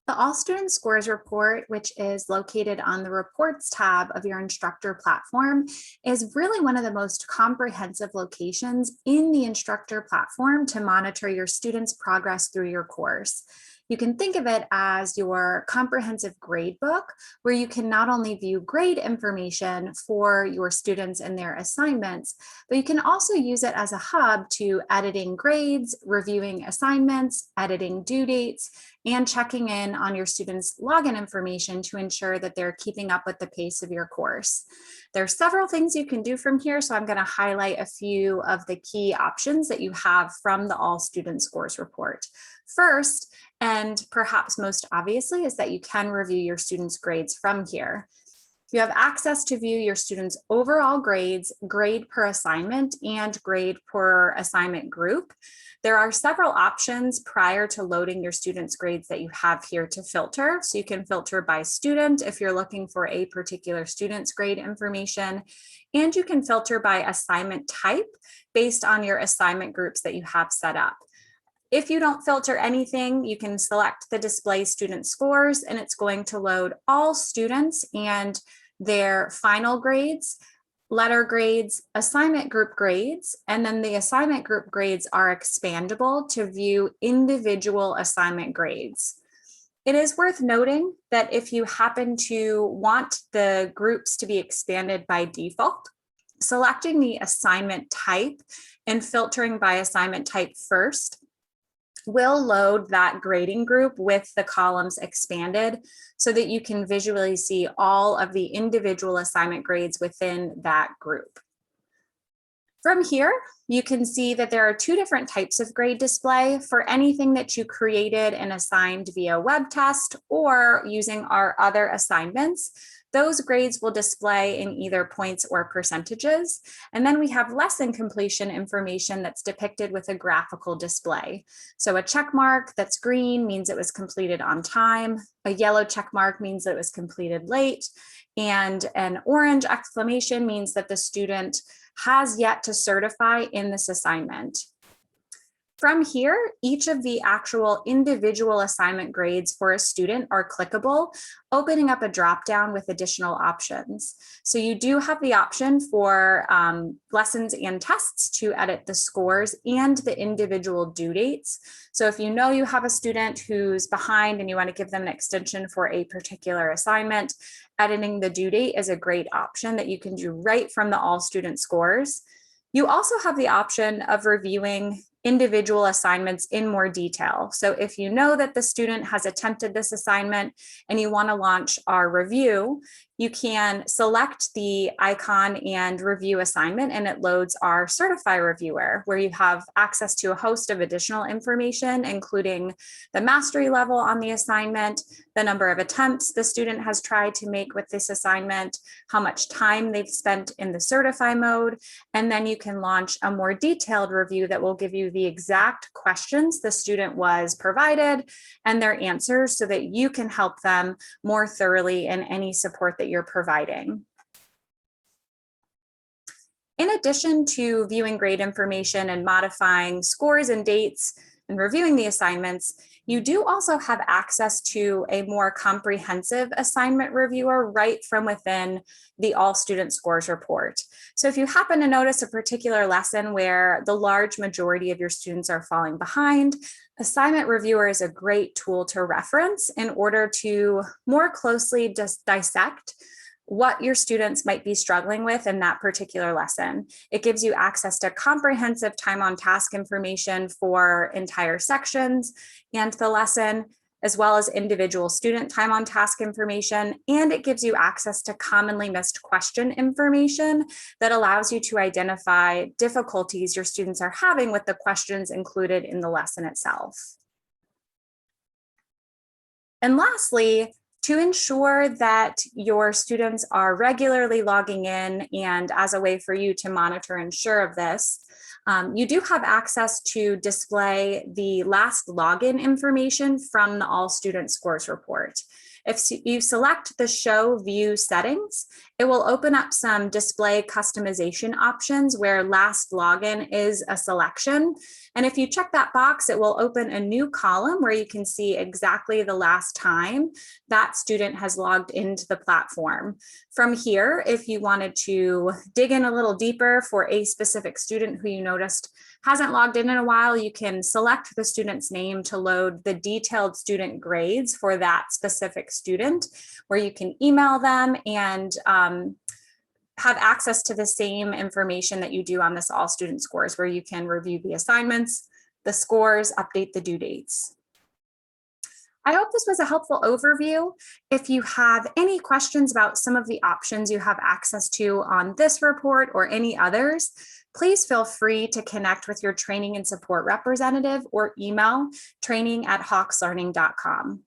The All Student Scores report, which is located on the Reports tab of your instructor platform, is really one of the most comprehensive locations in the instructor platform to monitor your students' progress through your course. You can think of it as your comprehensive grade book, where you can not only view grade information for your students and their assignments, but you can also use it as a hub to editing grades, reviewing assignments, editing due dates, and checking in on your students' login information to ensure that they're keeping up with the pace of your course. There are several things you can do from here, so I'm going to highlight a few of the key options that you have from the All Student Scores report. First, and perhaps most obviously, is that you can review your students' grades from here. You have access to view your students' overall grades, grade per assignment, and grade per assignment group. There are several options prior to loading your students' grades that you have here to filter. So you can filter by student if you're looking for a particular student's grade information, and you can filter by assignment type based on your assignment groups that you have set up. If you don't filter anything, you can select the display student scores, and it's going to load all students and their final grades, letter grades, assignment group grades, and then the assignment group grades are expandable to view individual assignment grades. It is worth noting that if you happen to want the groups to be expanded by default, selecting the assignment type and filtering by assignment type first will load that grading group with the columns expanded so that you can visually see all of the individual assignment grades within that group. From here, you can see that there are two different types of grade display for anything that you created and assigned via web test or using our other assignments. Those grades will display in either points or percentages. And then we have lesson completion information that's depicted with a graphical display. So a check mark that's green means it was completed on time. A yellow check mark means that it was completed late. And an orange exclamation means that the student has yet to certify in this assignment. From here, each of the actual individual assignment grades for a student are clickable, opening up a drop-down with additional options. So you do have the option for lessons and tests to edit the scores and the individual due dates. So if you know you have a student who's behind and you want to give them an extension for a particular assignment, editing the due date is a great option that you can do right from the All Student Scores. You also have the option of reviewing individual assignments in more detail. So if you know that the student has attempted this assignment and you want to launch our review, you can select the icon and review assignment, and it loads our Certify Reviewer, where you have access to a host of additional information, including the mastery level on the assignment, the number of attempts the student has tried to make with this assignment, how much time they've spent in the certify mode, and then you can launch a more detailed review that will give you the exact questions the student was provided and their answers so that you can help them more thoroughly in any support that you're providing. In addition to viewing grade information and modifying scores and dates and reviewing the assignments, you do also have access to a more comprehensive assignment reviewer right from within the All Student Scores report. So if you happen to notice a particular lesson where the large majority of your students are falling behind, Assignment Reviewer is a great tool to reference in order to more closely just dissect what your students might be struggling with in that particular lesson. It gives you access to comprehensive time on task information for entire sections and the lesson, as well as individual student time on task information. And it gives you access to commonly missed question information that allows you to identify difficulties your students are having with the questions included in the lesson itself. And lastly, to ensure that your students are regularly logging in and as a way for you to monitor and ensure of this, you do have access to display the last login information from the All Student Scores report. If you select the Show View settings, it will open up some display customization options where last login is a selection. And if you check that box, it will open a new column where you can see exactly the last time that student has logged into the platform. From here, if you wanted to dig in a little deeper for a specific student who you noticed hasn't logged in a while, you can select the student's name to load the detailed student grades for that specific student, where you can email them and have access to the same information that you do on this all student scores, where you can review the assignments, the scores, update the due dates. I hope this was a helpful overview. If you have any questions about some of the options you have access to on this report or any others, please feel free to connect with your training and support representative or email training@hawkslearning.com.